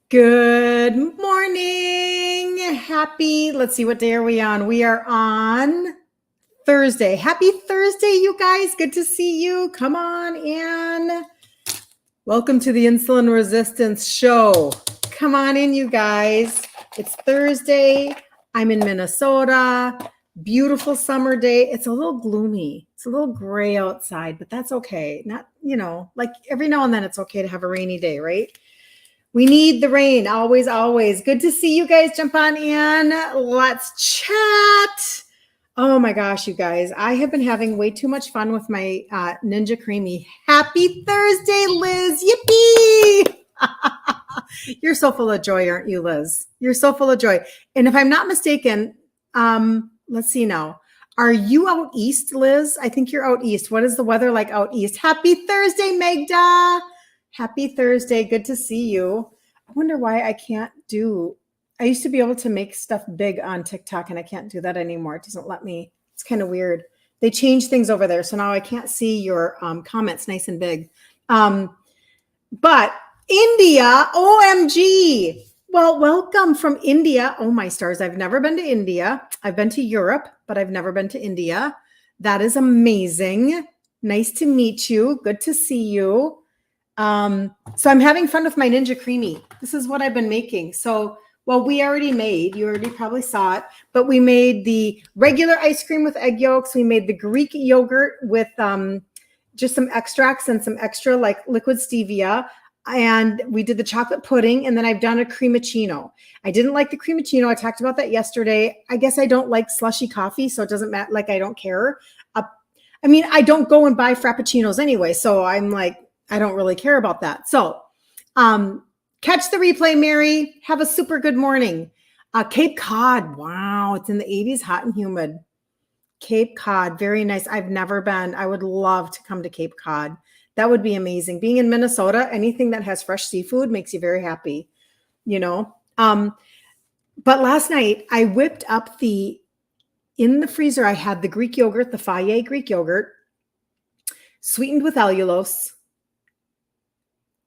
Good morning. Let's see, what day are we on? We are on Thursday. Happy Thursday, you guys. Good to see you. Come on in. Welcome to the Insulin Resistance Show. Come on in, you guys. It's Thursday. I'm in Minnesota. Beautiful summer day. It's a little gloomy. It's a little gray outside, but that's okay. Not, like every now and then it's okay to have a rainy day, right? We need the rain, always, always. Good to see you guys. Jump on in. Let's chat. Oh my gosh, you guys. I have been having way too much fun with my Ninja Creamy. Happy Thursday, Liz. Yippee! You're so full of joy, aren't you, Liz? You're so full of joy. And if I'm not mistaken, let's see now. Are you out east, Liz? I think you're out east. What is the weather like out east? Happy Thursday, Magda. Happy Thursday. Good to see you. I wonder why I used to be able to make stuff big on TikTok and I can't do that anymore. It doesn't let me. It's kind of weird. They changed things over there. So now I can't see your comments nice and big. But India, OMG. Well, welcome from India. Oh, my stars. I've never been to India. I've been to Europe, but I've never been to India. That is amazing. Nice to meet you. Good to see you. So I'm having fun with my Ninja Creamy. This is what I've been making. So, we already made, you already probably saw it, but we made the regular ice cream with egg yolks. We made the Greek yogurt with just some extracts and some extra like liquid stevia. And we did the chocolate pudding, and then I've done a cremacino. I didn't like the cremacino. I talked about that yesterday. I guess I don't like slushy coffee, so it doesn't matter. Like, I don't care. I don't go and buy frappuccinos anyway. So I'm like, I don't really care about that. So catch the replay, Mary. Have a super good morning. Cape Cod. Wow. It's in the 80s, hot and humid. Cape Cod. Very nice. I've never been. I would love to come to Cape Cod. That would be amazing. Being in Minnesota, anything that has fresh seafood makes you very happy, But last night I whipped up in the freezer, I had the Greek yogurt, the Fage Greek yogurt, sweetened with allulose,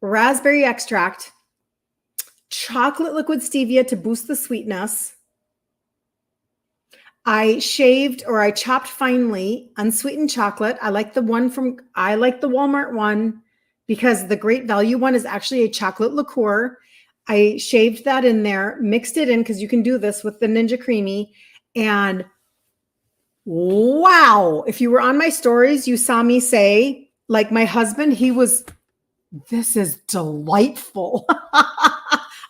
raspberry extract, chocolate liquid stevia to boost the sweetness. I chopped finely unsweetened chocolate. I like the Walmart one because the Great Value one is actually a chocolate liqueur. I shaved that in there, mixed it in because you can do this with the Ninja Creamy. And wow, if you were on my stories, you saw me say, like my husband, this is delightful.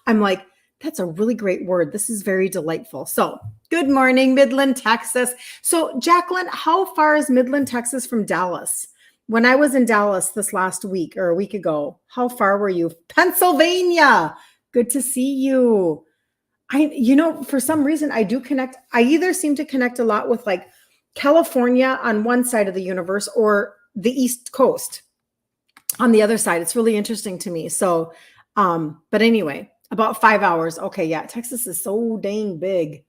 I'm like, that's a really great word. This is very delightful. So good morning, Midland, Texas. So Jacqueline, how far is Midland, Texas from Dallas? When I was in Dallas this last week or a week ago, how far were you? Pennsylvania. Good to see you. For some reason I do connect. I either seem to connect a lot with like California on one side of the universe or the East Coast on the other side. It's really interesting to me. So, but anyway, about 5 hours. Okay. Yeah. Texas is so dang big.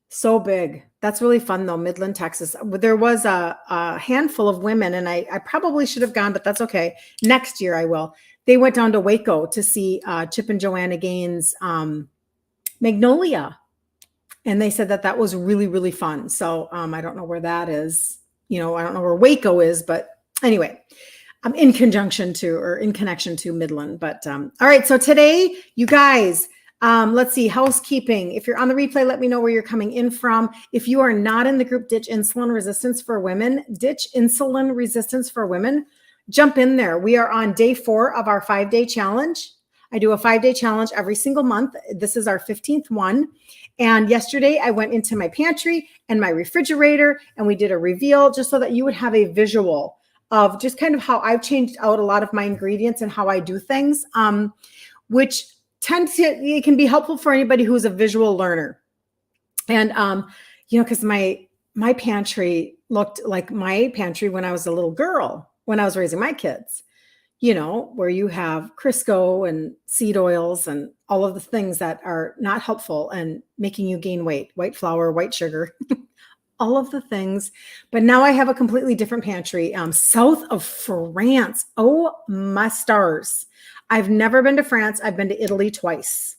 So big. That's really fun though. Midland, Texas. There was a handful of women and I probably should have gone, but that's okay. Next year I will. They went down to Waco to see Chip and Joanna Gaines' Magnolia. And they said that was really, really fun. So I don't know where that is. I don't know where Waco is, but anyway, I'm in connection to Midland. But all right. So today, you guys, let's see, housekeeping. If you're on the replay, let me know where you're coming in from. If you are not in the group Ditch Insulin Resistance for Women, jump in there. We are on day 4 of our 5-day challenge. I do a 5-day challenge every single month. This is our 15th one. And yesterday I went into my pantry and my refrigerator and we did a reveal just so that you would have a visual of just kind of how I've changed out a lot of my ingredients and how I do things, which it can be helpful for anybody who's a visual learner. And, because my pantry looked like my pantry when I was a little girl, when I was raising my kids, where you have Crisco and seed oils and all of the things that are not helpful and making you gain weight, white flour, white sugar, all of the things. But now I have a completely different pantry, south of France. Oh my stars. I've never been to France. I've been to Italy twice.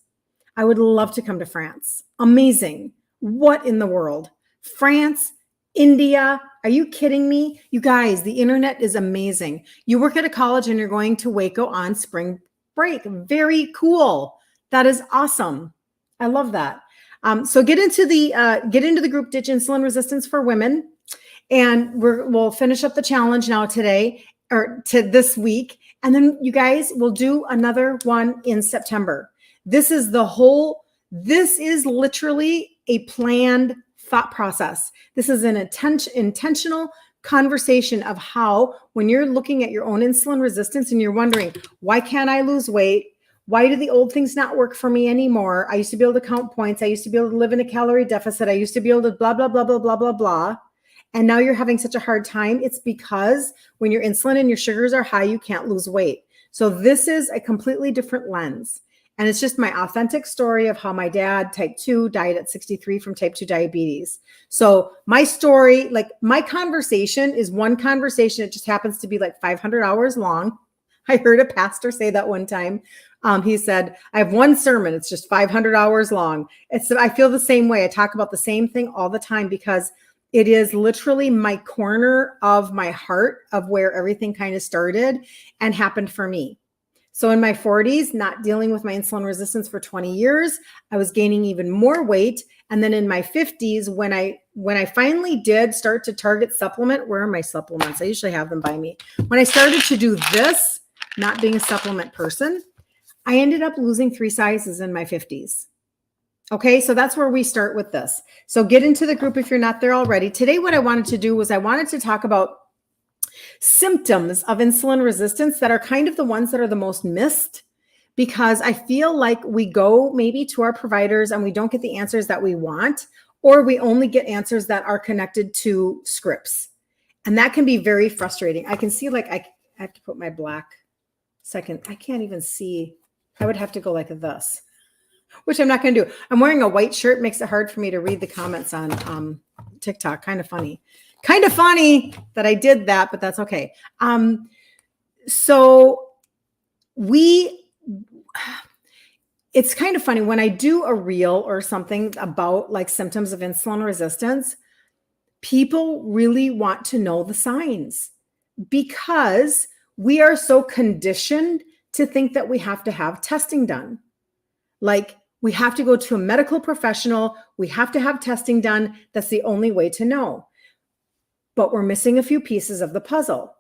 I would love to come to France. Amazing. What in the world? France, India. Are you kidding me? You guys, the internet is amazing. You work at a college and you're going to Waco on spring break. Very cool. That is awesome. I love that. So get into the group Ditch Insulin Resistance for Women, and we'll finish up the challenge now today or to this week, and then you guys will do another one in September. This is literally a planned thought process. This is an intentional conversation of how, when you're looking at your own insulin resistance and you're wondering, why can't I lose weight? Why do the old things not work for me anymore? I used to be able to count points. I used to be able to live in a calorie deficit. I used to be able to blah, blah, blah, blah, blah, blah, blah. And now you're having such a hard time. It's because when your insulin and your sugars are high, you can't lose weight. So this is a completely different lens. And it's just my authentic story of how my dad, type 2, died at 63 from type 2 diabetes. So my story, like my conversation is one conversation. It just happens to be like 500 hours long. I heard a pastor say that one time. He said, I have one sermon. It's just 500 hours long. I feel the same way. I talk about the same thing all the time because it is literally my corner of my heart of where everything kind of started and happened for me. So in my 40s, not dealing with my insulin resistance for 20 years, I was gaining even more weight. And then in my 50s, when I finally did start to target supplement, where are my supplements? I usually have them by me. When I started to do this, not being a supplement person, I ended up losing 3 sizes in my 50s. Okay, so that's where we start with this. So get into the group if you're not there already. Today, what I wanted to do was I wanted to talk about symptoms of insulin resistance that are kind of the ones that are the most missed, because I feel like we go maybe to our providers and we don't get the answers that we want, or we only get answers that are connected to scripts. And that can be very frustrating. I can see, like, I have to put my black second. I can't even see. I would have to go like this, which I'm not going to do. I'm wearing a white shirt. Makes it hard for me to read the comments on TikTok. Kind of funny that I did that, but that's okay. So it's kind of funny when I do a reel or something about like symptoms of insulin resistance, people really want to know the signs because we are so conditioned to think that we have to have testing done. Like we have to go to a medical professional. We have to have testing done. That's the only way to know. But we're missing a few pieces of the puzzle.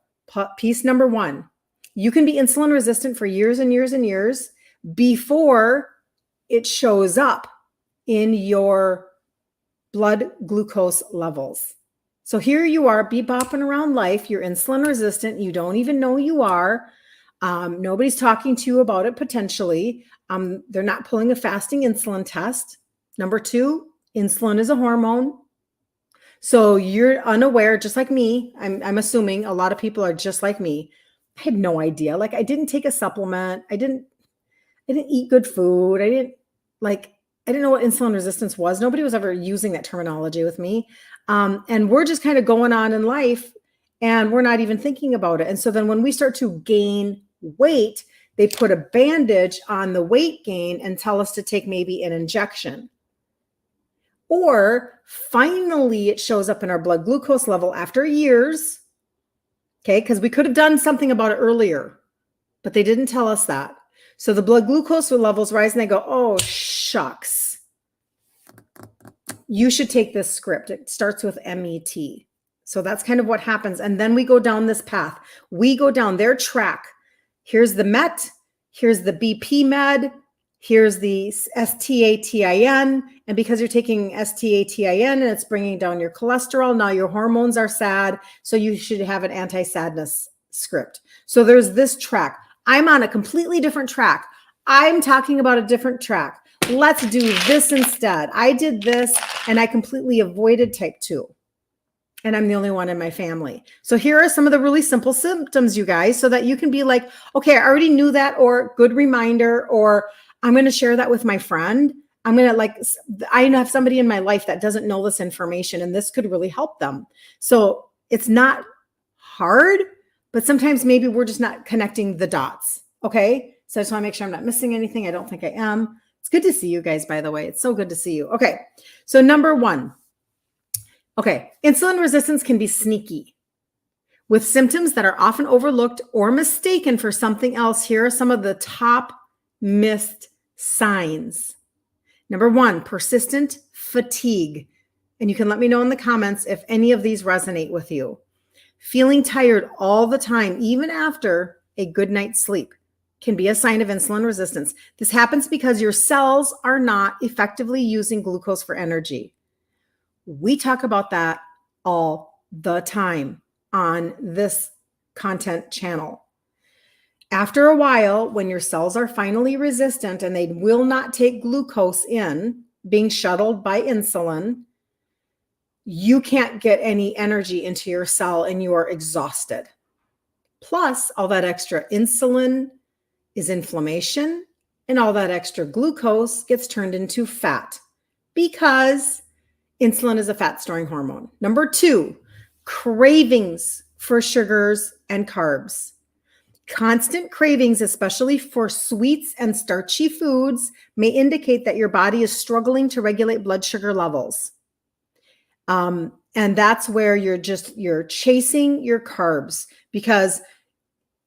Piece number 1, you can be insulin resistant for years and years and years before it shows up in your blood glucose levels. So here you are, bebopping around life. You're insulin resistant. You don't even know you are. Nobody's talking to you about it potentially. They're not pulling a fasting insulin test. Number 2, insulin is a hormone. So you're unaware, just like me. I'm assuming a lot of people are just like me. I had no idea. Like I didn't take a supplement. I didn't eat good food. I didn't know what insulin resistance was. Nobody was ever using that terminology with me. And we're just kind of going on in life and we're not even thinking about it. And so then when we start to gain weight, they put a bandage on the weight gain and tell us to take maybe an injection. Or finally, it shows up in our blood glucose level after years, okay? Because we could have done something about it earlier, but they didn't tell us that. So the blood glucose levels rise and they go, oh, shucks. You should take this script. It starts with MET. So that's kind of what happens. And then we go down this path. We go down their track. Here's the MET. Here's the BP med. Here's the STATIN. And because you're taking STATIN and it's bringing down your cholesterol, now your hormones are sad. So you should have an anti-sadness script. So there's this track. I'm on a completely different track. I'm talking about a different track. Let's do this instead. I did this and I completely avoided type 2. And I'm the only one in my family. So here are some of the really simple symptoms, you guys, so that you can be like, okay, I already knew that, or good reminder, or I'm going to share that with my friend. I have somebody in my life that doesn't know this information, and this could really help them. So it's not hard, but sometimes maybe we're just not connecting the dots. Okay. So I just want to make sure I'm not missing anything. I don't think I am. It's good to see you guys, by the way. It's so good to see you. Okay. So number one. Okay. Insulin resistance can be sneaky with symptoms that are often overlooked or mistaken for something else. Here are some of the top missed signs. Number one, persistent fatigue. And you can let me know in the comments if any of these resonate with you. Feeling tired all the time, even after a good night's sleep, can be a sign of insulin resistance. This happens because your cells are not effectively using glucose for energy. We talk about that all the time on this content channel. After a while, when your cells are finally resistant and they will not take glucose in, being shuttled by insulin, you can't get any energy into your cell and you are exhausted. Plus, all that extra insulin is inflammation, and all that extra glucose gets turned into fat because insulin is a fat storing hormone. Number two, cravings for sugars and carbs. Constant cravings, especially for sweets and starchy foods, may indicate that your body is struggling to regulate blood sugar levels. And that's where you're chasing your carbs because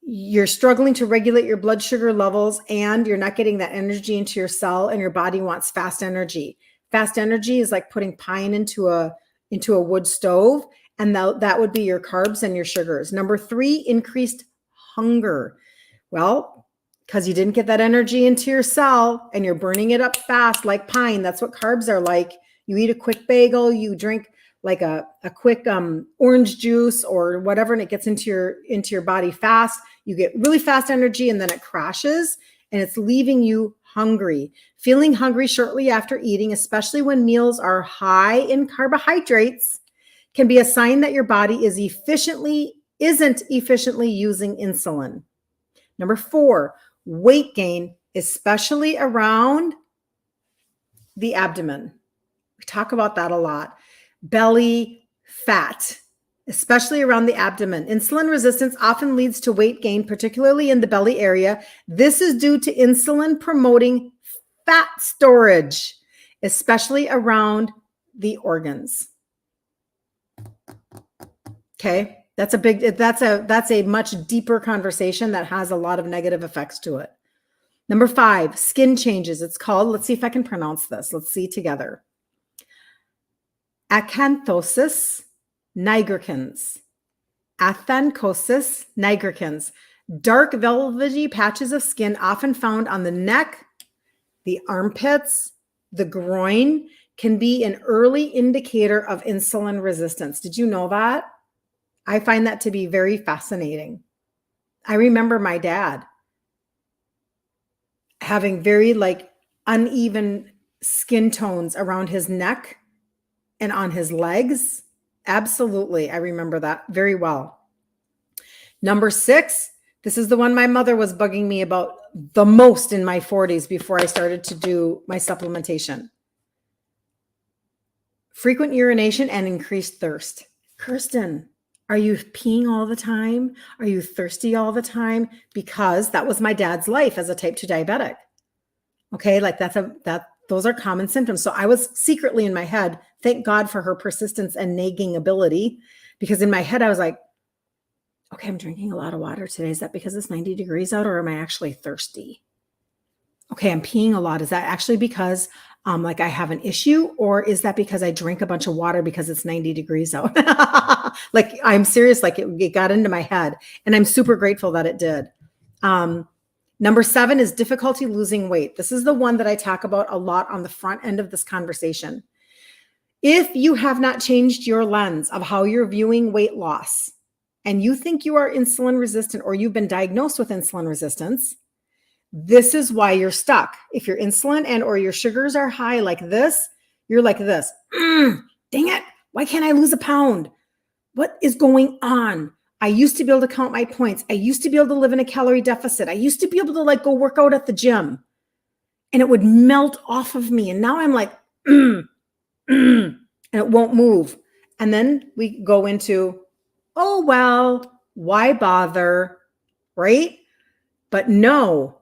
you're struggling to regulate your blood sugar levels and you're not getting that energy into your cell, and your body wants fast energy. Fast energy is like putting pine into a wood stove, and that would be your carbs and your sugars. Number three, increased hunger. Well, because you didn't get that energy into your cell and you're burning it up fast like pine. That's what carbs are like. You eat a quick bagel, you drink like a quick orange juice or whatever, and it gets into your body fast. You get really fast energy and then it crashes and it's leaving you hungry. Feeling hungry shortly after eating, especially when meals are high in carbohydrates, can be a sign that your body isn't efficiently using insulin. Number four, weight gain, especially around the abdomen. We talk about that a lot. Belly fat, especially around the abdomen. Insulin resistance often leads to weight gain, particularly in the belly area. This is due to insulin promoting fat storage, especially around the organs. Okay. That's a much deeper conversation that has a lot of negative effects to it. Number five, skin changes. It's called, let's see if I can pronounce this. Let's see together. Acanthosis nigricans. Acanthosis nigricans. Dark velvety patches of skin often found on the neck, the armpits, the groin can be an early indicator of insulin resistance. Did you know that? I find that to be very fascinating. I remember my dad having very uneven skin tones around his neck and on his legs. Absolutely. I remember that very well. Number six, this is the one my mother was bugging me about the most in my 40s before I started to do my supplementation. Frequent urination and increased thirst. Kirsten, are you peeing all the time? Are you thirsty all the time? Because that was my dad's life as a type 2 diabetic. Okay, those are common symptoms. So I was secretly in my head, thank God for her persistence and nagging ability, because in my head I was like, okay, I'm drinking a lot of water today. Is that because it's 90 degrees out, or am I actually thirsty? Okay, I'm peeing a lot. Is that actually because I have an issue, or is that because I drink a bunch of water because it's 90 degrees out? I'm serious. It got into my head, and I'm super grateful that it did. Number seven is difficulty losing weight. This is the one that I talk about a lot on the front end of this conversation. If you have not changed your lens of how you're viewing weight loss, and you think you are insulin resistant, or you've been diagnosed with insulin resistance, this is why you're stuck. If your insulin and or your sugars are high like this, you're like this. Dang it. Why can't I lose a pound? What is going on? I used to be able to count my points. I used to be able to live in a calorie deficit. I used to be able to go work out at the gym. and it would melt off of me. And now I'm like, and it won't move. And then we go into, oh, well, why bother? Right? But no,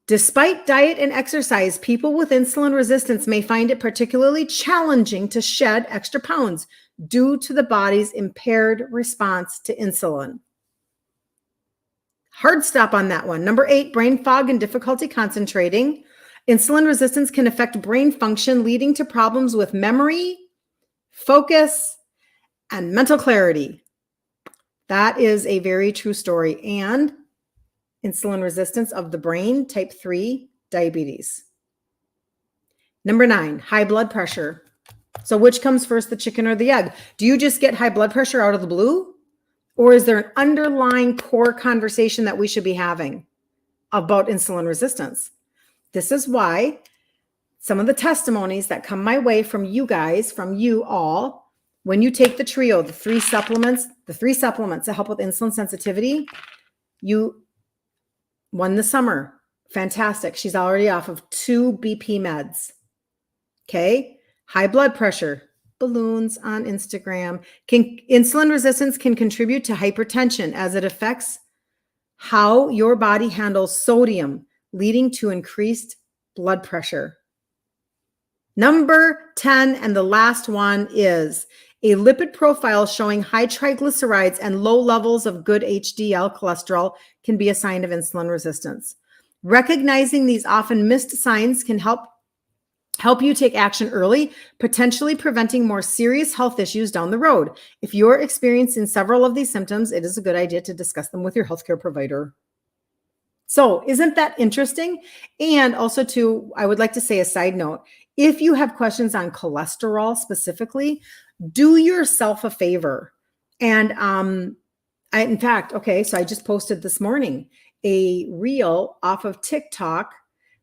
despite diet and exercise, people with insulin resistance may find it particularly challenging to shed extra pounds due to the body's impaired response to insulin. Hard stop on that one. Number 8, brain fog and difficulty concentrating. Insulin resistance can affect brain function, leading to problems with memory, focus, and mental clarity. That is a very true story. And insulin resistance of the brain, type 3 diabetes. Number 9, high blood pressure. So which comes first, the chicken or the egg? Do you just get high blood pressure out of the blue? Or is there an underlying core conversation that we should be having about insulin resistance? This is why some of the testimonies that come my way from you guys, from you all, when you take the trio, the three supplements that help with insulin sensitivity, you won the summer. Fantastic. She's already off of 2 BP meds. Okay. High blood pressure, balloons on Instagram. Insulin resistance can contribute to hypertension as it affects how your body handles sodium, leading to increased blood pressure. Number 10, and the last one, is a lipid profile showing high triglycerides and low levels of good HDL cholesterol can be a sign of insulin resistance. Recognizing these often missed signs can help you take action early, potentially preventing more serious health issues down the road. If you're experiencing several of these symptoms, it is a good idea to discuss them with your healthcare provider. So isn't that interesting? And also too, I would like to say a side note, if you have questions on cholesterol specifically, do yourself a favor. And in fact, so I just posted this morning a reel off of TikTok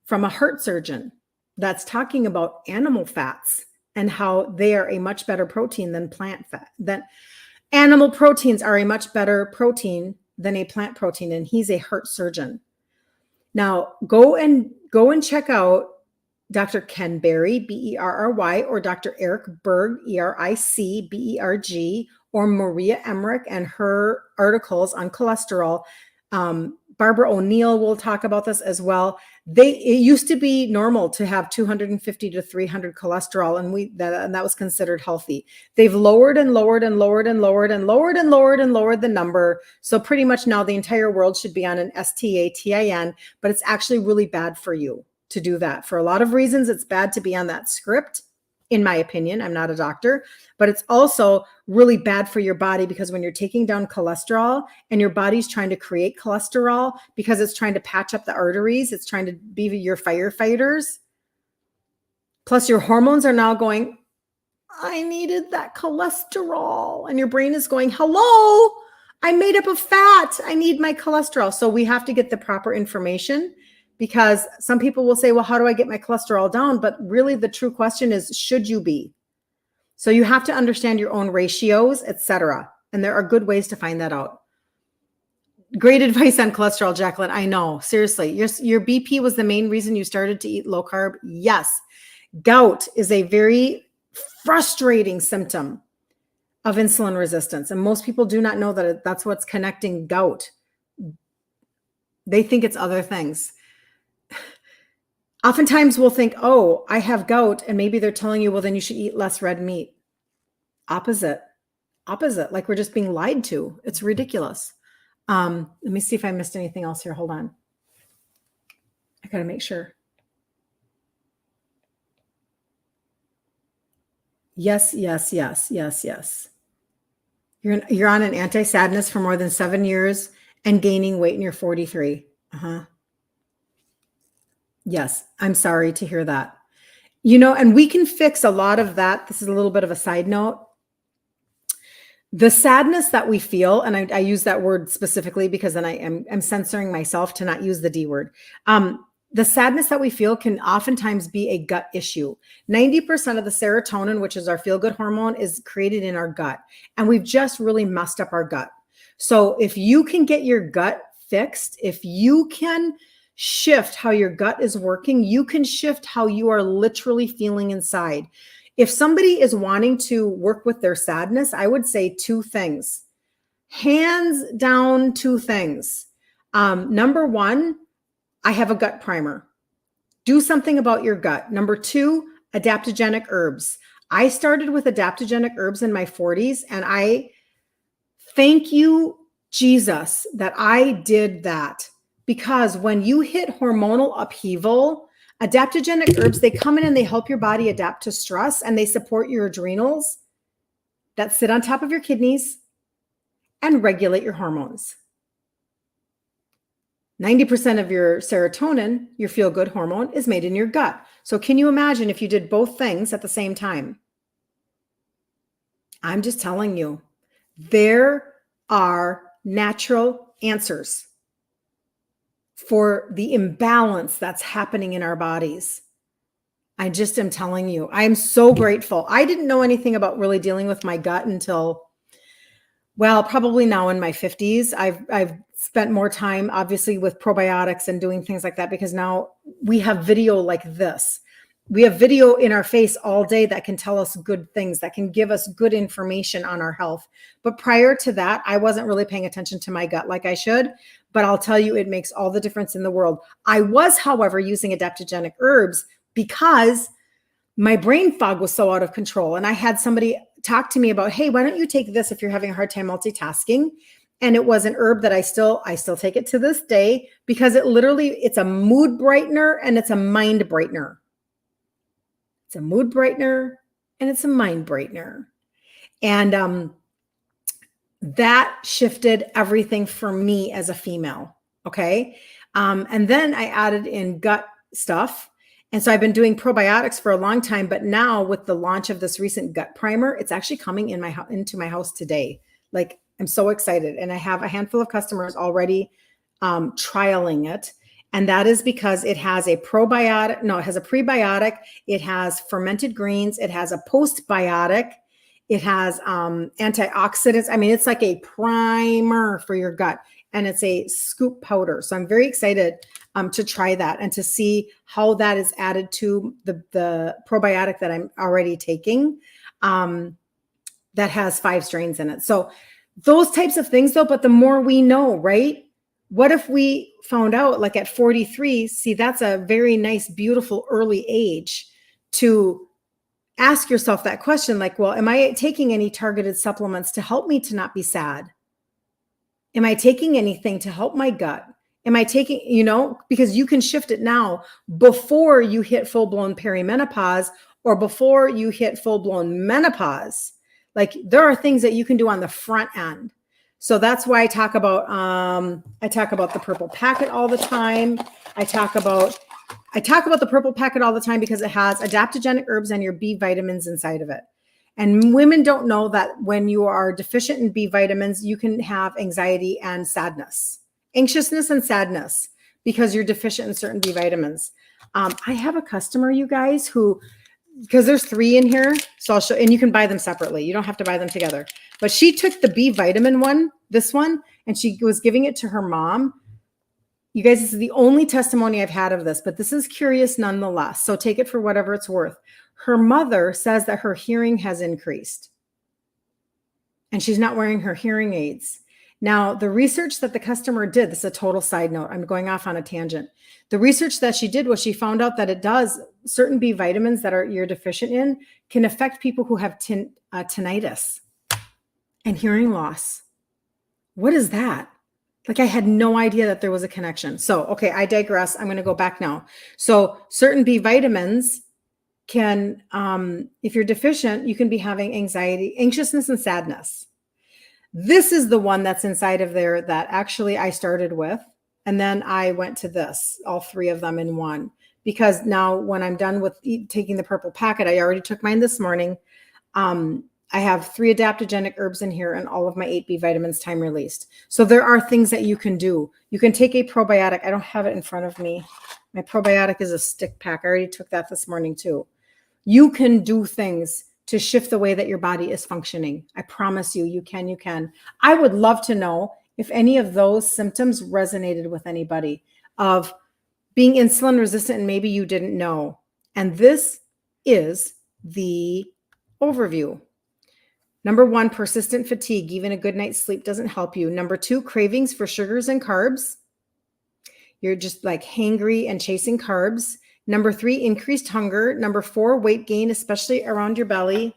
from a heart surgeon that's talking about animal fats and how they are a much better protein than plant fat. That animal proteins are a much better protein than a plant protein, and he's a heart surgeon. Now, go and check out Dr. Ken Berry, Berry, or Dr. Eric Berg, Ericberg, or Maria Emmerich and her articles on cholesterol. Barbara O'Neill will talk about this as well. It used to be normal to have 250 to 300 cholesterol, and that was considered healthy. They've lowered and lowered and lowered and lowered and lowered and lowered and lowered the number. So pretty much now the entire world should be on an STATIN, but it's actually really bad for you to do that. For a lot of reasons, it's bad to be on that script. In my opinion, I'm not a doctor, but it's also really bad for your body because when you're taking down cholesterol and your body's trying to create cholesterol because it's trying to patch up the arteries, it's trying to be your firefighters. Plus your hormones are now going, I needed that cholesterol. And your brain is going, hello, I'm made up of fat. I need my cholesterol. So we have to get the proper information. Because some people will say, well, how do I get my cholesterol down? But really the true question is, should you be? So you have to understand your own ratios, etc. And there are good ways to find that out. Great advice on cholesterol, Jacqueline. I know, seriously. Your BP was the main reason you started to eat low carb? Yes. Gout is a very frustrating symptom of insulin resistance. And most people do not know that that's what's connecting gout. They think it's other things. Oftentimes we'll think, oh, I have gout, and maybe they're telling you, well, then you should eat less red meat. Opposite, like we're just being lied to. It's ridiculous. Let me see if I missed anything else here. Hold on. I got to make sure. Yes. You're on an anti-sadness for more than 7 years and gaining weight and you're 43. Yes, I'm sorry to hear that. And we can fix a lot of that. This is a little bit of a side note. The sadness that we feel, and I use that word specifically because then I'm censoring myself to not use the D word. The sadness that we feel can oftentimes be a gut issue. 90% of the serotonin, which is our feel-good hormone, is created in our gut. And we've just really messed up our gut. So if you can get your gut fixed, if you can shift how your gut is working, you can shift how you are literally feeling inside. If somebody is wanting to work with their sadness, I would say two things. Hands down, two things. Number one, I have a gut primer. Do something about your gut. Number two, adaptogenic herbs. I started with adaptogenic herbs in my 40s, and I thank you, Jesus, that I did that. Because when you hit hormonal upheaval, adaptogenic herbs, they come in and they help your body adapt to stress, and they support your adrenals that sit on top of your kidneys and regulate your hormones. 90% of your serotonin, your feel-good hormone, is made in your gut. So can you imagine if you did both things at the same time? I'm just telling you, there are natural answers for the imbalance that's happening in our bodies. I just am telling you, I'm so grateful. I didn't know anything about really dealing with my gut until, well, probably now in my 50s. I've spent more time, obviously, with probiotics and doing things like that, because now we have video like this. We have video in our face all day that can tell us good things, that can give us good information on our health. But prior to that, I wasn't really paying attention to my gut like I should. But I'll tell you, it makes all the difference in the world. I was, however, using adaptogenic herbs because my brain fog was so out of control. And I had somebody talk to me about, hey, why don't you take this if you're having a hard time multitasking? And it was an herb that I still take it to this day, because it's a mood brightener and it's a mind brightener. It's a mood brightener and it's a mind brightener. And that shifted everything for me as a female. Okay. And then I added in gut stuff. And so I've been doing probiotics for a long time, but now with the launch of this recent gut primer, it's actually coming into my house today. Like, I'm so excited. And I have a handful of customers already trialing it. And that is because it has a probiotic. No, it has a prebiotic. It has fermented greens. It has a postbiotic. It has antioxidants. I mean, it's like a primer for your gut, and it's a scoop powder. So I'm very excited to try that and to see how that is added to the probiotic that I'm already taking that has 5 strains in it. So those types of things though, but the more we know, right? What if we found out, like at 43, see, that's a very nice, beautiful early age to ask yourself that question. Like, well, am I taking any targeted supplements to help me to not be sad? Am I taking anything to help my gut? Am I taking, because you can shift it now before you hit full-blown perimenopause or before you hit full-blown menopause. Like, there are things that you can do on the front end. So that's why I talk about the purple packet all the time. I talk about the purple packet all the time because it has adaptogenic herbs and your B vitamins inside of it. And women don't know that when you are deficient in B vitamins, you can have anxiety and sadness, anxiousness and sadness, because you're deficient in certain B vitamins. I have a customer, you guys, because there's 3 in here, so I'll show, and you can buy them separately. You don't have to buy them together. But she took the B vitamin one, this one, and she was giving it to her mom. You guys, this is the only testimony I've had of this, but this is curious nonetheless. So take it for whatever it's worth. Her mother says that her hearing has increased and she's not wearing her hearing aids. Now, the research that the customer did, this is a total side note, I'm going off on a tangent. The research that she did was she found out that it does, certain B vitamins that you're deficient in can affect people who have tinnitus and hearing loss. What is that? Like, I had no idea that there was a connection. So, okay, I digress. I'm going to go back now. So certain B vitamins can, if you're deficient, you can be having anxiety, anxiousness, and sadness. This is the one that's inside of there that actually I started with. And then I went to this, all 3 of them in one, because now when I'm done with taking the purple packet, I already took mine this morning. I have 3 adaptogenic herbs in here and all of my 8 B vitamins time released. So there are things that you can do. You can take a probiotic. I don't have it in front of me. My probiotic is a stick pack. I already took that this morning too. You can do things to shift the way that your body is functioning. I promise you, you can. I would love to know if any of those symptoms resonated with anybody of being insulin resistant, and maybe you didn't know. And this is the overview. Number 1, persistent fatigue. Even a good night's sleep doesn't help you. Number 2, cravings for sugars and carbs. You're just like hangry and chasing carbs. Number 3, increased hunger. Number 4, weight gain, especially around your belly.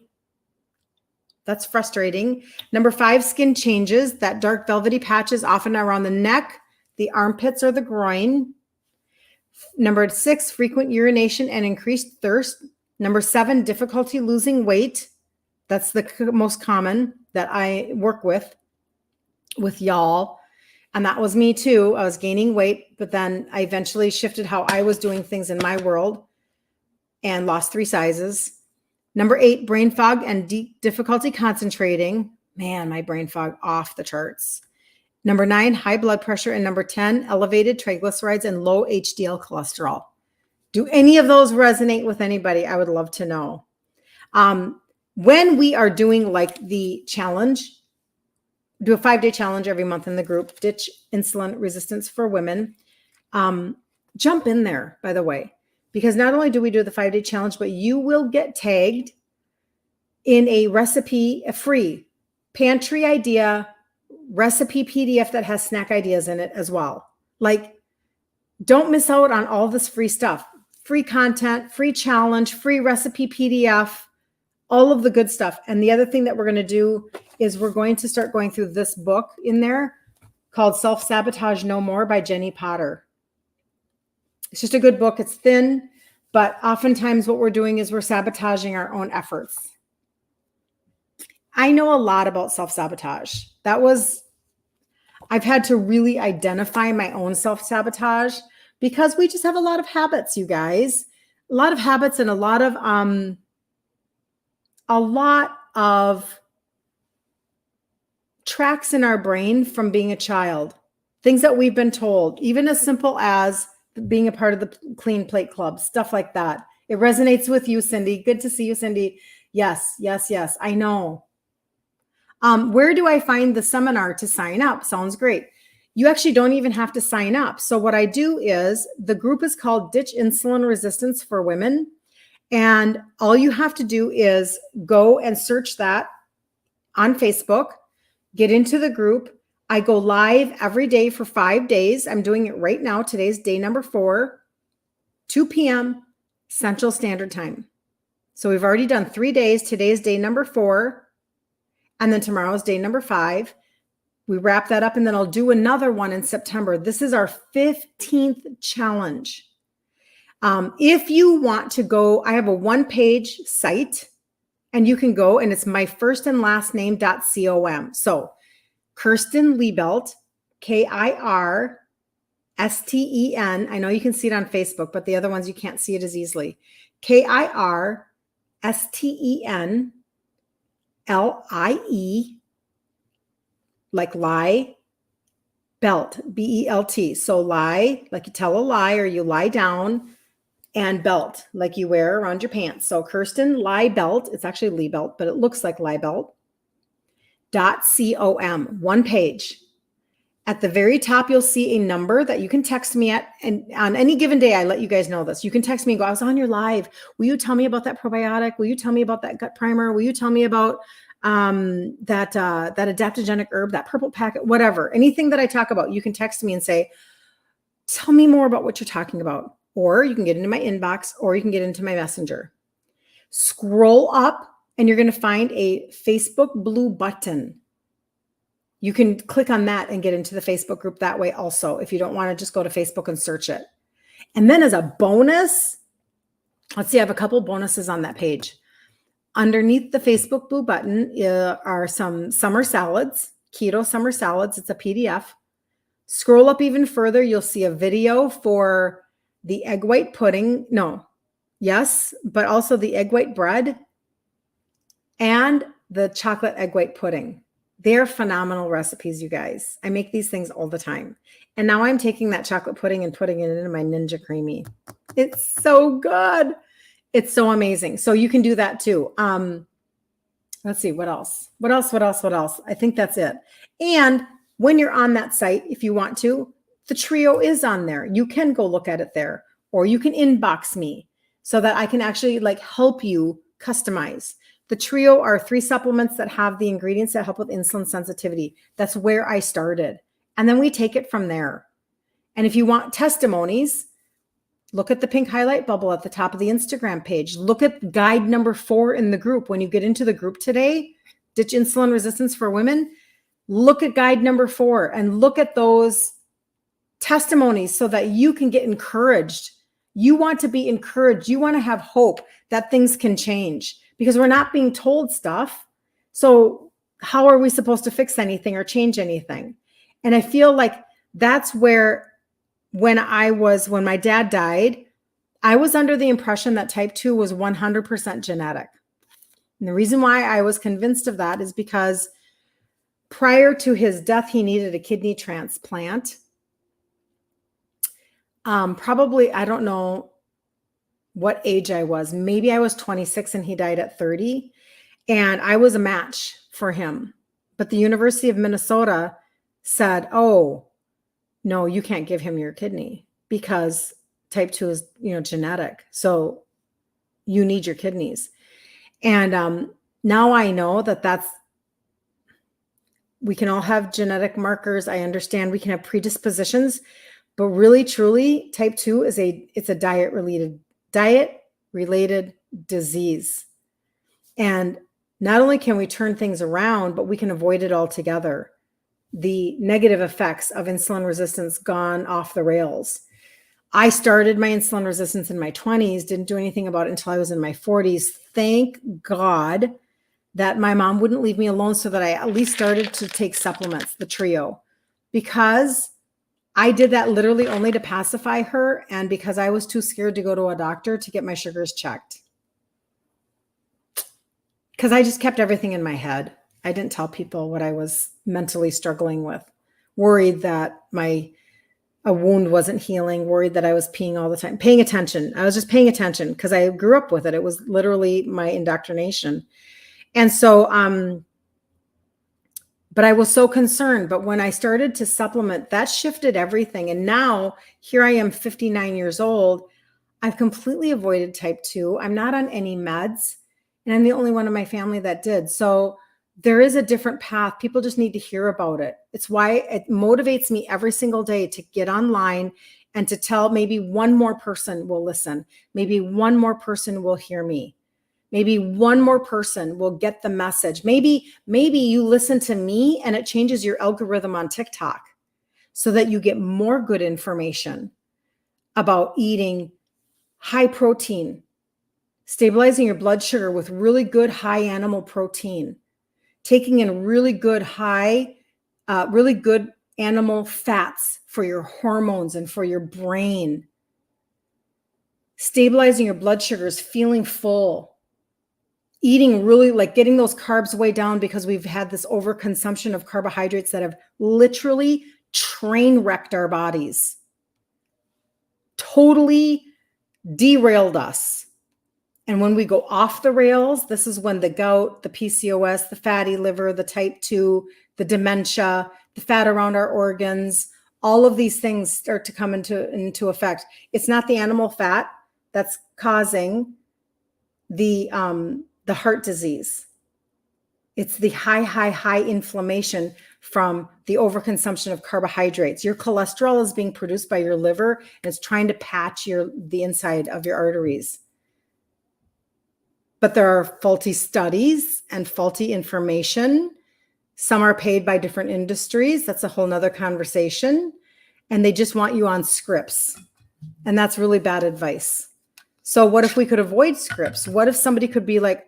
That's frustrating. Number 5, skin changes. That dark velvety patches often around the neck, the armpits, or the groin. Number 6, frequent urination and increased thirst. Number 7, difficulty losing weight. That's the most common that I work with y'all. And that was me too. I was gaining weight, but then I eventually shifted how I was doing things in my world and lost 3 sizes. Number 8, brain fog and difficulty concentrating. Man, my brain fog off the charts. Number 9, high blood pressure. And number 10, elevated triglycerides and low HDL cholesterol. Do any of those resonate with anybody? I would love to know. When we are doing like the challenge, do a 5-day challenge every month in the group, Ditch Insulin Resistance for Women. Jump in there, by the way, because not only do we do the 5-day challenge, but you will get tagged in a recipe, a free pantry idea recipe PDF that has snack ideas in it as well. Like, don't miss out on all this free stuff, free content, free challenge, free recipe PDF, all of the good stuff. And the other thing that we're going to do is we're going to start going through this book in there called Self-Sabotage No More by Jenny Potter. It's just a good book. It's thin, but oftentimes what we're doing is we're sabotaging our own efforts. I know a lot about self-sabotage. I've had to really identify my own self-sabotage because we just have a lot of habits, you guys. A lot of habits and a lot of tracks in our brain from being a child. Things that we've been told, even as simple as being a part of the Clean Plate Club, stuff like that. It resonates with you, Cindy. Good to see you, Cindy. Yes, yes, yes. I know. Where do I find the seminar to sign up? Sounds great. You actually don't even have to sign up. So what I do is the group is called Ditch Insulin Resistance for Women. And all you have to do is go and search that on Facebook, get into the group. I go live every day for 5 days. I'm doing it right now. Today's day number 4, 2 p.m. Central Standard Time. So we've already done 3 days. Today's day number 4. And then tomorrow's day number 5. We wrap that up and then I'll do another one in September. This is our 15th challenge. If you want to go, I have a 1-page site and you can go and it's my first and last name.com. So Kirsten Liebelt, Kirsten. I know you can see it on Facebook, but the other ones you can't see it as easily. Kirsten Lie, like lie, belt, B-E-L-T. So lie, like you tell a lie or you lie down, and belt, like you wear around your pants. So Kirsten Liebelt, it's actually Liebelt, but it looks like Liebelt. .com, 1 page. At the very top, you'll see a number that you can text me at. And on any given day, I let you guys know this. You can text me and go, I was on your live. Will you tell me about that probiotic? Will you tell me about that gut primer? Will you tell me about that adaptogenic herb, that purple packet, whatever. Anything that I talk about, you can text me and say, tell me more about what you're talking about. Or you can get into my inbox or you can get into my messenger. Scroll up and you're going to find a Facebook blue button. You can click on that and get into the Facebook group that way also, if you don't want to just go to Facebook and search it. And then as a bonus, let's see, I have a couple bonuses on that page. Underneath the Facebook blue button are some summer salads, keto summer salads. It's a PDF. Scroll up even further. You'll see a video for the egg white pudding. No, yes, but also the egg white bread and the chocolate egg white pudding. They're phenomenal recipes, you guys. I make these things all the time. And now I'm taking that chocolate pudding and putting it into my Ninja Creamy. It's so good. It's so amazing. So you can do that too. Let's see, what else? I think that's it. And when you're on that site, if you want to, The trio is on there. You can go look at it there, or you can inbox me so that I can actually like help you customize. The trio are 3 supplements that have the ingredients that help with insulin sensitivity. That's where I started. And then we take it from there. And if you want testimonies, look at the pink highlight bubble at the top of the Instagram page. Look at guide number 4 in the group. When you get into the group today, Ditch Insulin Resistance for Women, look at guide number 4 and look at those testimonies so that you can get encouraged. You want to be encouraged. You want to have hope that things can change because we're not being told stuff. So how are we supposed to fix anything or change anything? And I feel like that's where when my dad died, I was under the impression that type 2 was 100% genetic. And the reason why I was convinced of that is because prior to his death, he needed a kidney transplant. Probably, I don't know what age I was. Maybe I was 26 and he died at 30. And I was a match for him. But the University of Minnesota said, oh, no, you can't give him your kidney because type 2 is, genetic. So you need your kidneys. And now I know that we can all have genetic markers. I understand we can have predispositions, but really, truly, type 2 it's a diet-related disease. And not only can we turn things around, but we can avoid it altogether. The negative effects of insulin resistance gone off the rails. I started my insulin resistance in my 20s, didn't do anything about it until I was in my 40s. Thank God that my mom wouldn't leave me alone so that I at least started to take supplements, the trio, because I did that literally only to pacify her and because I was too scared to go to a doctor to get my sugars checked. Because I just kept everything in my head. I didn't tell people what I was mentally struggling with, worried that a wound wasn't healing, worried that I was peeing all the time, paying attention. I was just paying attention because I grew up with it. It was literally my indoctrination. And so, but I was so concerned. But when I started to supplement, that shifted everything. And now here I am, 59 years old. I've completely avoided type 2. I'm not on any meds. And I'm the only one in my family that did. So there is a different path. People just need to hear about it. It's why it motivates me every single day to get online and to tell maybe one more person will listen. Maybe one more person will hear me. Maybe one more person will get the message. Maybe you listen to me and it changes your algorithm on TikTok so that you get more good information about eating high protein, stabilizing your blood sugar with really good high animal protein, taking in really good animal fats for your hormones and for your brain, stabilizing your blood sugars, feeling full, eating really like getting those carbs way down because we've had this overconsumption of carbohydrates that have literally train wrecked our bodies, totally derailed us. And when we go off the rails, this is when the gout, the PCOS, the fatty liver, the type 2, the dementia, the fat around our organs, all of these things start to come into effect. It's not the animal fat that's causing the heart disease. It's the high inflammation from the overconsumption of carbohydrates. Your cholesterol is being produced by your liver and it's trying to patch the inside of your arteries. But there are faulty studies and faulty information. Some are paid by different industries. That's a whole nother conversation. And they just want you on scripts. And that's really bad advice. So what if we could avoid scripts? What if somebody could be like,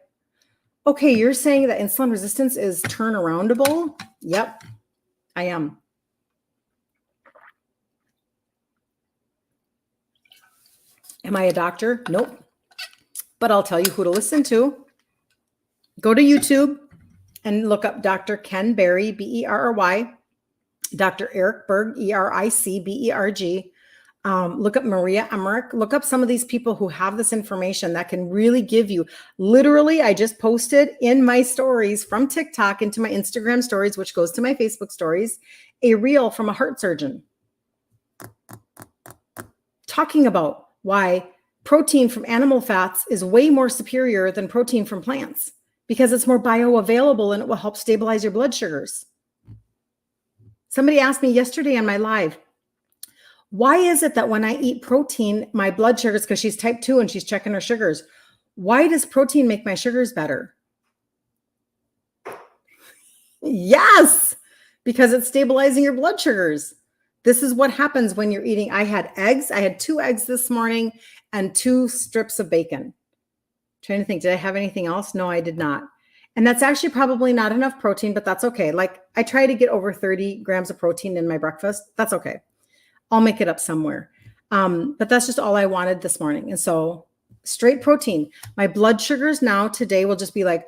okay, you're saying that insulin resistance is turnaroundable? Yep, I am. Am I a doctor? Nope. But I'll tell you who to listen to. Go to YouTube and look up Dr. Ken Berry, Berry, Dr. Eric Berg, Ericberg. Look up Maria Emmerich. Look up some of these people who have this information that can really give you. Literally, I just posted in my stories from TikTok into my Instagram stories, which goes to my Facebook stories, a reel from a heart surgeon. talking about why protein from animal fats is way more superior than protein from plants because it's more bioavailable and it will help stabilize your blood sugars. Somebody asked me yesterday on my live, why is it that when I eat protein, my blood sugars, because she's type 2 and she's checking her sugars, why does protein make my sugars better? Yes, because it's stabilizing your blood sugars. This is what happens when you're eating. I had eggs. I had 2 eggs this morning and 2 strips of bacon. Trying to think, did I have anything else? No, I did not. And that's actually probably not enough protein, but that's okay. Like I try to get over 30 grams of protein in my breakfast. That's okay. I'll make it up somewhere. But that's just all I wanted this morning. And so straight protein. My blood sugars now today will just be like,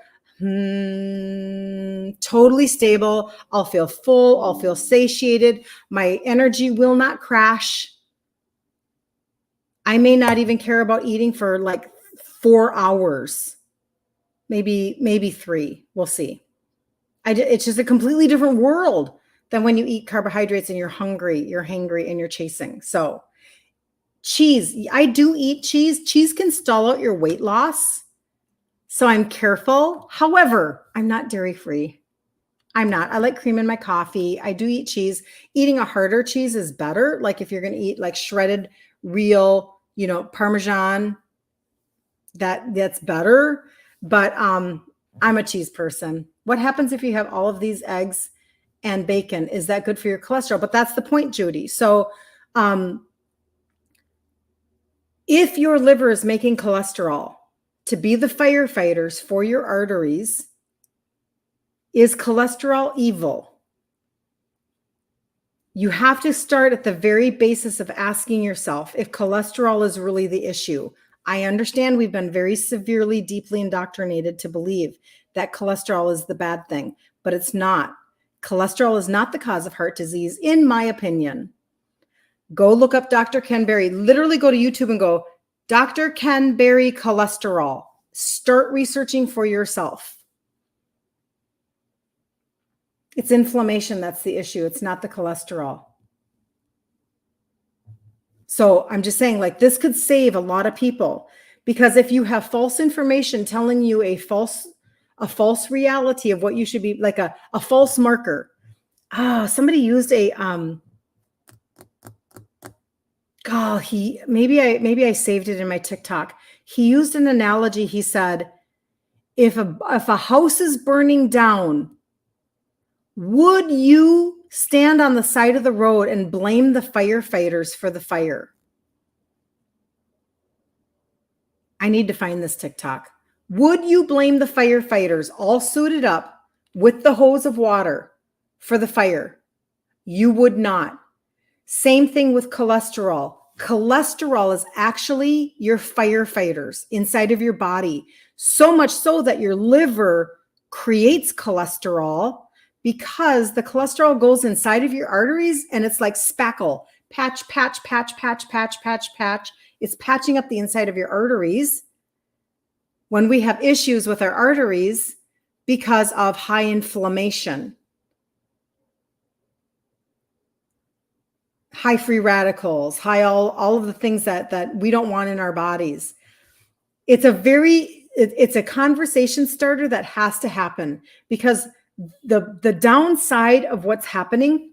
totally stable. I'll feel full. I'll feel satiated. My energy will not crash. I may not even care about eating for like 4 hours, maybe 3. We'll see. It's just a completely different world than when you eat carbohydrates and you're hungry, you're hangry, and you're chasing. So cheese, I do eat cheese. Cheese can stall out your weight loss. So I'm careful. However, I'm not dairy-free. I'm not. I like cream in my coffee. I do eat cheese. Eating a harder cheese is better. Like if you're going to eat like shredded, real, Parmesan, that's better. But I'm a cheese person. What happens if you have all of these eggs and bacon? Is that good for your cholesterol? But that's the point, Judy. So if your liver is making cholesterol to be the firefighters for your arteries, is cholesterol evil? You have to start at the very basis of asking yourself if cholesterol is really the issue. I understand we've been very severely, deeply indoctrinated to believe that cholesterol is the bad thing, but it's not. Cholesterol is not the cause of heart disease, in my opinion. Go look up Dr. Ken Berry. Literally go to YouTube and go, Dr. Ken Berry cholesterol. Start researching for yourself. It's inflammation that's the issue. It's not the cholesterol. So I'm just saying, like, this could save a lot of people, because if you have false information telling you a false reality of what you should be, like a false marker. Somebody used maybe I saved it in my TikTok. He used an analogy. He said, if a house is burning down, would you stand on the side of the road and blame the firefighters for the fire? I need to find this TikTok. Would you blame the firefighters all suited up with the hose of water for the fire? You would not. Same thing with cholesterol. Cholesterol is actually your firefighters inside of your body. So much so that your liver creates cholesterol, because the cholesterol goes inside of your arteries and it's like spackle. Patch, patch, patch, patch, patch, patch, patch. It's patching up the inside of your arteries when we have issues with our arteries because of high inflammation, high free radicals, high all of the things that we don't want in our bodies. It's a conversation starter that has to happen, because the downside of what's happening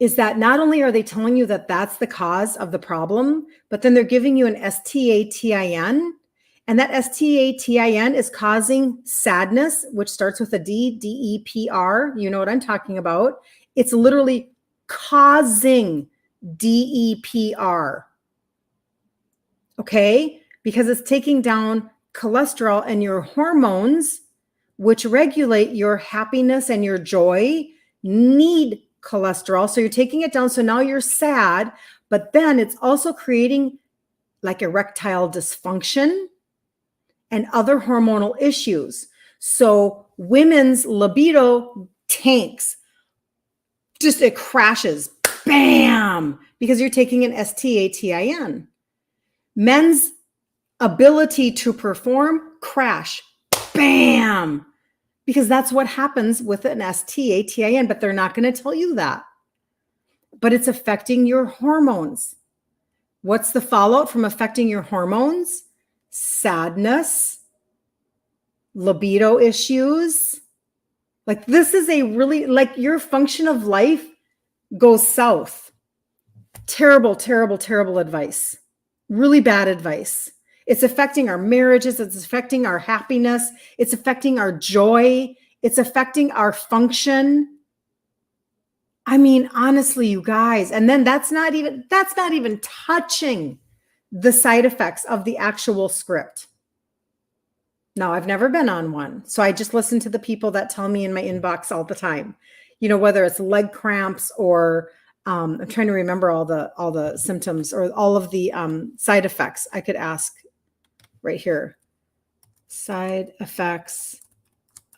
is that not only are they telling you that that's the cause of the problem, but then they're giving you an STATIN, and that STATIN is causing sadness, which starts with a DEPR. You know what I'm talking about. It's literally causing DEPR. Okay? Because it's taking down cholesterol, and your hormones, which regulate your happiness and your joy, need cholesterol. So you're taking it down. So now you're sad, but then it's also creating like erectile dysfunction and other hormonal issues. So women's libido tanks. Just it crashes. Bam! Because you're taking an STATIN. Men's ability to perform, crash. Bam! Because that's what happens with an STATIN, but they're not going to tell you that. But it's affecting your hormones. What's the fallout from affecting your hormones? Sadness, libido issues. Like this is a really, like your function of life goes south. Terrible, terrible, terrible advice. Really bad advice. It's affecting our marriages. It's affecting our happiness. It's affecting our joy. It's affecting our function. I mean, honestly, you guys, and then that's not even touching the side effects of the actual script. Now, I've never been on one. So I just listen to the people that tell me in my inbox all the time, whether it's leg cramps or I'm trying to remember all the symptoms or all of the side effects. I could ask right here. Side effects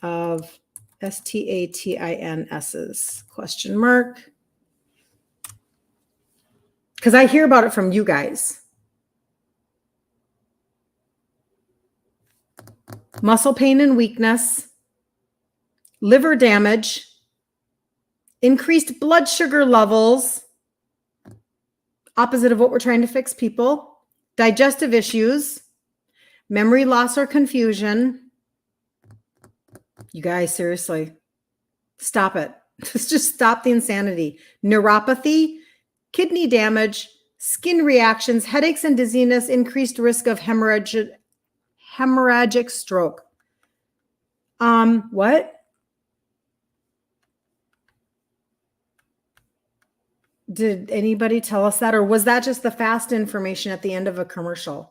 of STATINS's ? Because I hear about it from you guys. Muscle pain and weakness, liver damage, increased blood sugar levels, opposite of what we're trying to fix, people, digestive issues, memory loss or confusion. You guys, seriously, stop it. Just stop the insanity. Neuropathy, kidney damage, skin reactions, headaches and dizziness, increased risk of hemorrhagic stroke. What? Did anybody tell us that? Or was that just the fast information at the end of a commercial?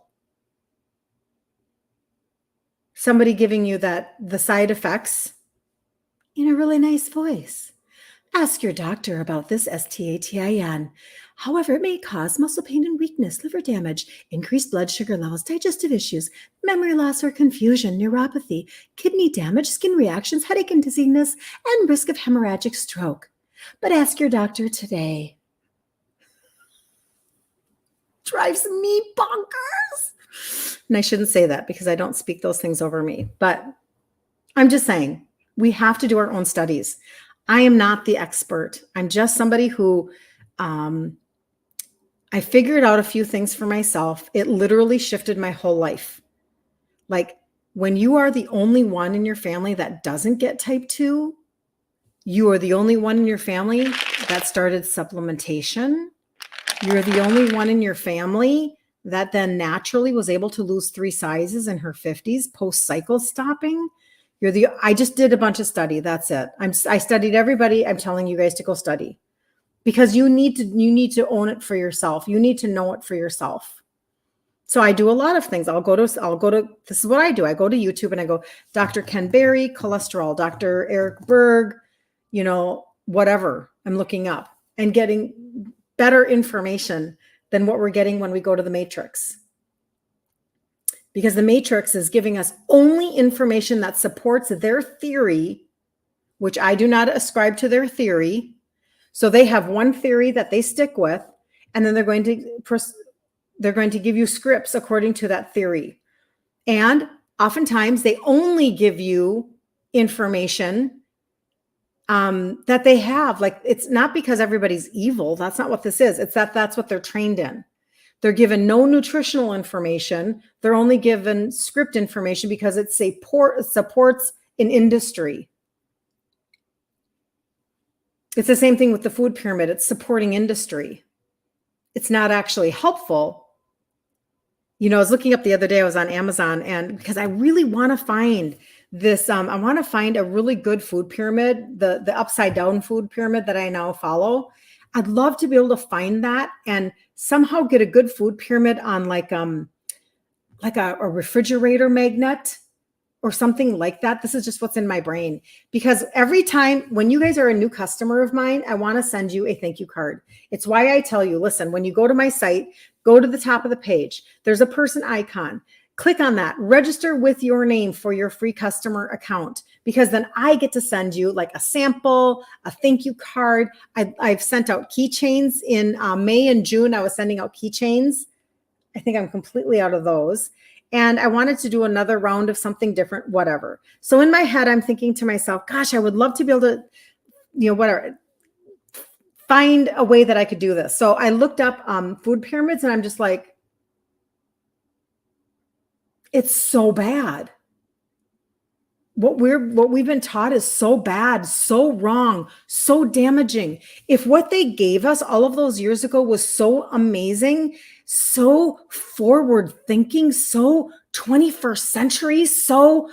Somebody giving you the side effects in a really nice voice. Ask your doctor about this STATIN. However, it may cause muscle pain and weakness, liver damage, increased blood sugar levels, digestive issues, memory loss or confusion, neuropathy, kidney damage, skin reactions, headache and dizziness, and risk of hemorrhagic stroke. But ask your doctor today. Drives me bonkers. And I shouldn't say that because I don't speak those things over me. But I'm just saying, we have to do our own studies. I am not the expert. I'm just somebody who I figured out a few things for myself. It literally shifted my whole life. Like when you are the only one in your family that doesn't get type 2, you are the only one in your family that started supplementation. You're the only one in your family that then naturally was able to lose 3 sizes in her 50s post-cycle stopping. I just did a bunch of study. That's it. I studied everybody. I'm telling you guys to go study because you need to own it for yourself. You need to know it for yourself. So I do a lot of things. I'll go to, this is what I do. I go to YouTube and I go, Dr. Ken Berry, cholesterol, Dr. Eric Berg, whatever I'm looking up and getting better information than what we're getting when we go to the Matrix. Because the Matrix is giving us only information that supports their theory, which I do not ascribe to their theory. So they have one theory that they stick with, and then they're going to give you scripts according to that theory. And oftentimes they only give you information that they have. Like, it's not because everybody's evil. That's not what this is. It's that's what they're trained in. They're given no nutritional information. They're only given script information because it supports an industry. It's the same thing with the food pyramid. It's supporting industry. It's not actually helpful. I was looking up the other day, I was on Amazon, and because I really want to find this, I want to find a really good food pyramid, the upside down food pyramid that I now follow. I'd love to be able to find that and somehow get a good food pyramid on like a refrigerator magnet or something like that. This is just what's in my brain, because every time when you guys are a new customer of mine, I want to send you a thank you card. It's why I tell you, listen, when you go to my site, go to the top of the page. There's a person icon. Click on that, register with your name for your free customer account, because then I get to send you like a sample, a thank you card. I've sent out keychains in May and June. I was sending out keychains. I think I'm completely out of those. And I wanted to do another round of something different, whatever. So in my head, I'm thinking to myself, gosh, I would love to be able to, find a way that I could do this. So I looked up food pyramids, and I'm just like, it's so bad. What we've been taught is so bad, so wrong, so damaging. If what they gave us all of those years ago was so amazing, so forward thinking, so 21st century, so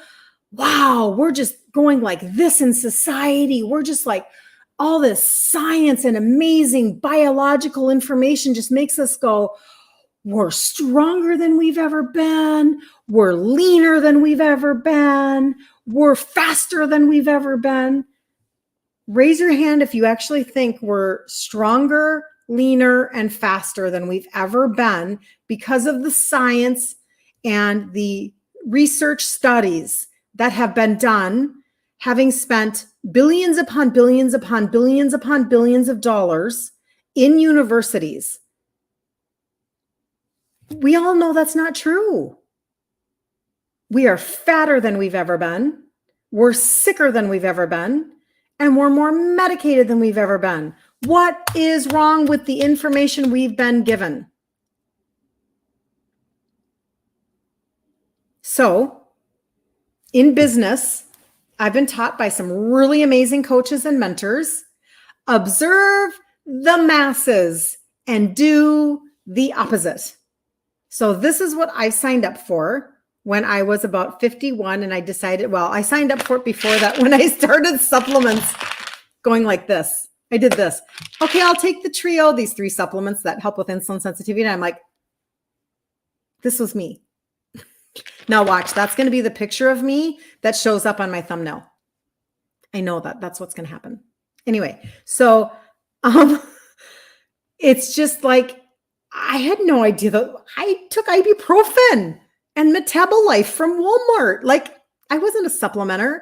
wow, we're just going like this in society. We're just like all this science and amazing biological information just makes us go, we're stronger than we've ever been. We're leaner than we've ever been. We're faster than we've ever been. Raise your hand if you actually think we're stronger, leaner, and faster than we've ever been because of the science and the research studies that have been done, having spent billions upon billions upon billions upon billions of dollars in universities. We all know that's not true. We are fatter than we've ever been. We're sicker than we've ever been. And we're more medicated than we've ever been. What is wrong with the information we've been given? So, in business, I've been taught by some really amazing coaches and mentors, observe the masses and do the opposite. So this is what I signed up for when I was about 51, and I decided, well, I signed up for it before that when I started supplements going like this. I did this. Okay, I'll take the trio, these 3 supplements that help with insulin sensitivity. And I'm like, this was me. Now watch, that's going to be the picture of me that shows up on my thumbnail. I know that's what's going to happen. Anyway, so it's just like, I had no idea that I took ibuprofen and Metabolife from Walmart. Like, I wasn't a supplementer,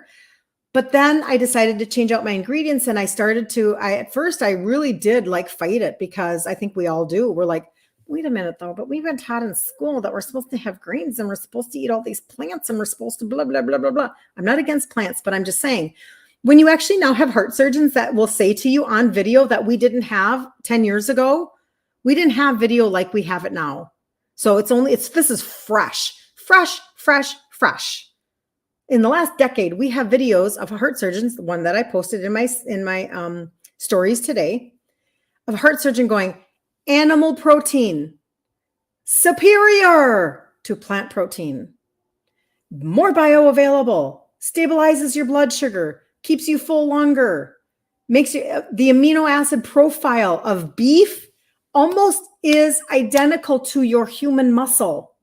but then I decided to change out my ingredients, and I started to, at first I really did like fight it, because I think we all do. We're like, wait a minute though, but we've been taught in school that we're supposed to have greens and we're supposed to eat all these plants and we're supposed to blah, blah, blah, blah, blah. I'm not against plants, but I'm just saying, when you actually now have heart surgeons that will say to you on video that we didn't have 10 years ago, we didn't have video like we have it now. So this is fresh. In the last decade, we have videos of heart surgeons, the one that I posted in my stories today, of a heart surgeon going, animal protein, superior to plant protein, more bioavailable, stabilizes your blood sugar, keeps you full longer, makes you, the amino acid profile of beef almost is identical to your human muscle.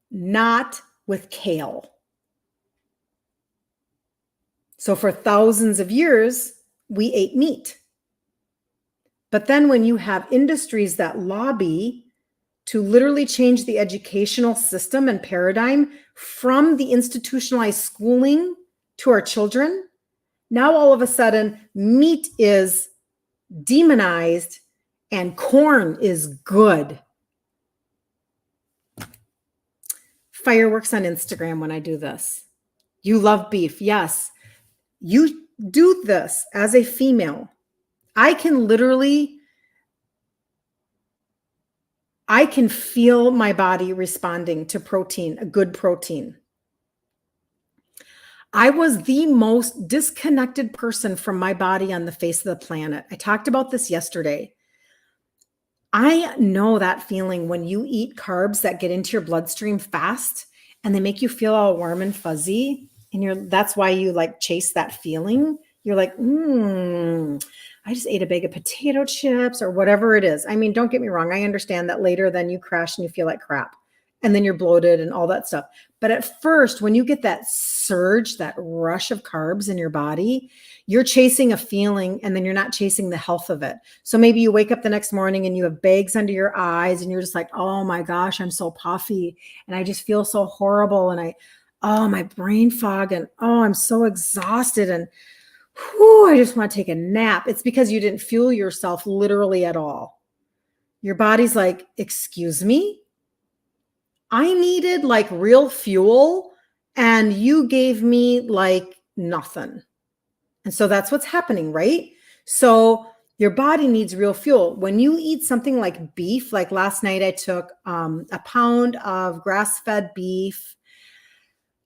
Not with kale. So for thousands of years, we ate meat. But then when you have industries that lobby to literally change the educational system and paradigm from the institutionalized schooling to our children, now all of a sudden meat is demonized and corn is good. Fireworks on Instagram when I do this. You love beef. Yes. You do this as a female. I can feel my body responding to protein, a good protein. I was the most disconnected person from my body on the face of the planet. I talked about this yesterday. I know that feeling when you eat carbs that get into your bloodstream fast and they make you feel all warm and fuzzy. And that's why you like chase that feeling. You're like, I just ate a bag of potato chips or whatever it is. I mean, don't get me wrong. I understand that later then you crash and you feel like crap and then you're bloated and all that stuff. But at first, when you get that surge, that rush of carbs in your body, you're chasing a feeling and then you're not chasing the health of it. So maybe you wake up the next morning and you have bags under your eyes and you're just like, oh my gosh, I'm so puffy and I just feel so horrible. And my brain fog and I'm so exhausted and I just want to take a nap. It's because you didn't fuel yourself literally at all. Your body's like, excuse me? I needed like real fuel and you gave me like nothing. And so that's what's happening, right? So your body needs real fuel. When you eat something like beef, like last night I took a pound of grass-fed beef,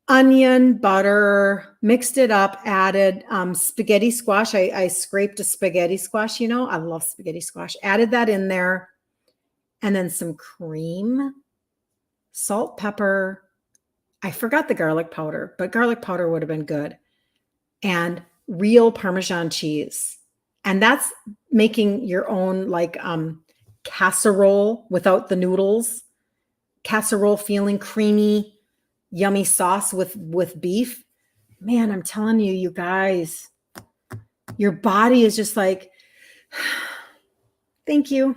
onion, butter, mixed it up, added spaghetti squash. I scraped a spaghetti squash, I love spaghetti squash. Added that in there, and then some cream, salt, pepper. I forgot the garlic powder, but garlic powder would have been good. And real Parmesan cheese. And that's making your own like casserole without the noodles, casserole feeling creamy, yummy sauce with beef. Man, I'm telling you, you guys, your body is just like, thank you.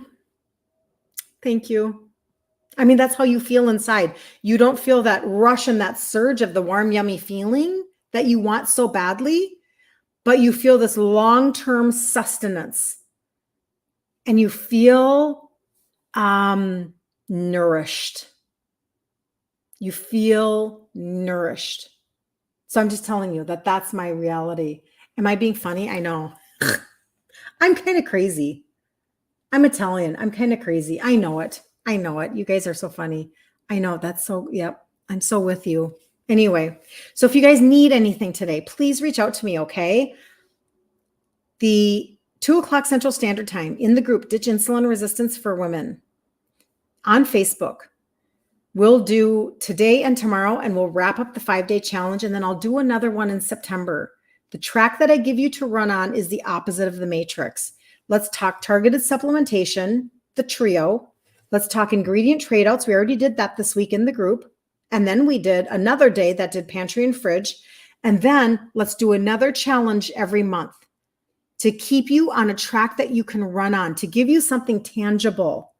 Thank you. I mean, that's how you feel inside. You don't feel that rush and that surge of the warm, yummy feeling that you want so badly, but you feel this long-term sustenance and you feel nourished. You feel nourished. So I'm just telling you that that's my reality. Am I being funny? I know. I'm kind of crazy. I'm Italian. I'm kind of crazy. I know it. I know it. You guys are so funny. I know that's so, yep. I'm so with you. Anyway, so if you guys need anything today, please reach out to me, okay? The 2:00 Central Standard Time in the group, Ditch Insulin Resistance for Women on Facebook. We'll do today and tomorrow, and we'll wrap up the 5-day challenge, and then I'll do another one in September. The track that I give you to run on is the opposite of the matrix. Let's talk targeted supplementation, the trio. Let's talk ingredient trade outs. We already did that this week in the group. And then we did another day that did pantry and fridge. And then let's do another challenge every month to keep you on a track that you can run on, to give you something tangible.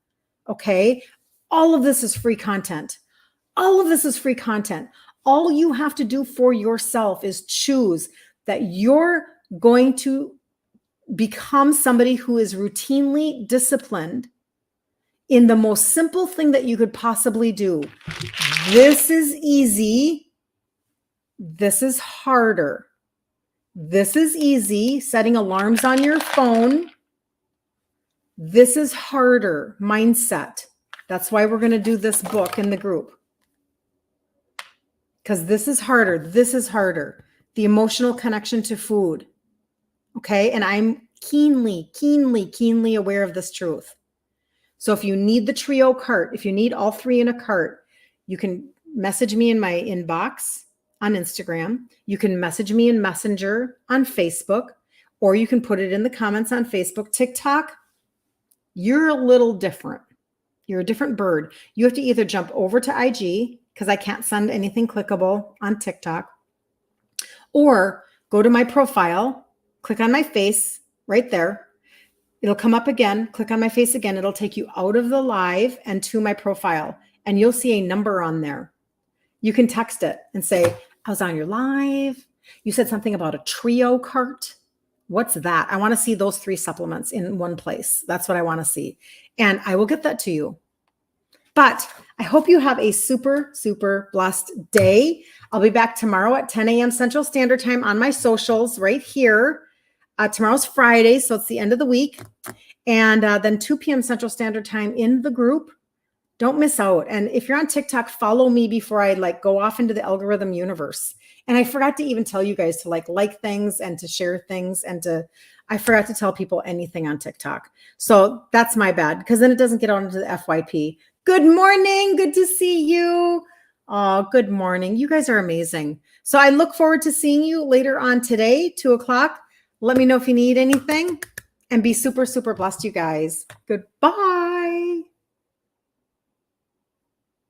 Okay. All of this is free content. All of this is free content. All you have to do for yourself is choose that you're going to become somebody who is routinely disciplined in the most simple thing that you could possibly do. This is easy. This is harder. This is easy, setting alarms on your phone. This is harder, mindset. That's why we're going to do this book in the group. Because this is harder. This is harder. The emotional connection to food. Okay. And I'm keenly aware of this truth. So if you need the trio cart, if you need all three in a cart, you can message me in my inbox on Instagram. You can message me in Messenger on Facebook, or you can put it in the comments on Facebook. TikTok, you're a little different. You're a different bird. You have to either jump over to IG, because I can't send anything clickable on TikTok, or go to my profile, click on my face right there. It'll come up again, click on my face again. It'll take you out of the live and to my profile, and you'll see a number on there. You can text it and say, I was on your live. You said something about a trio cart. What's that? I want to see those 3 supplements in one place. That's what I want to see. And I will get that to you. But I hope you have a super blessed day. I'll be back tomorrow at 10 a.m. Central Standard Time on my socials right here. Tomorrow's Friday, so it's the end of the week. And then 2 p.m. Central Standard Time in the group. Don't miss out. And if you're on TikTok, follow me before I go off into the algorithm universe. And I forgot to even tell you guys to like things and to share things, and I forgot to tell people anything on TikTok. So that's my bad, because then it doesn't get out into the FYP. Good morning. Good to see you. Oh, good morning. You guys are amazing. So I look forward to seeing you later on today, 2:00. Let me know if you need anything, and be super blessed, you guys. Goodbye.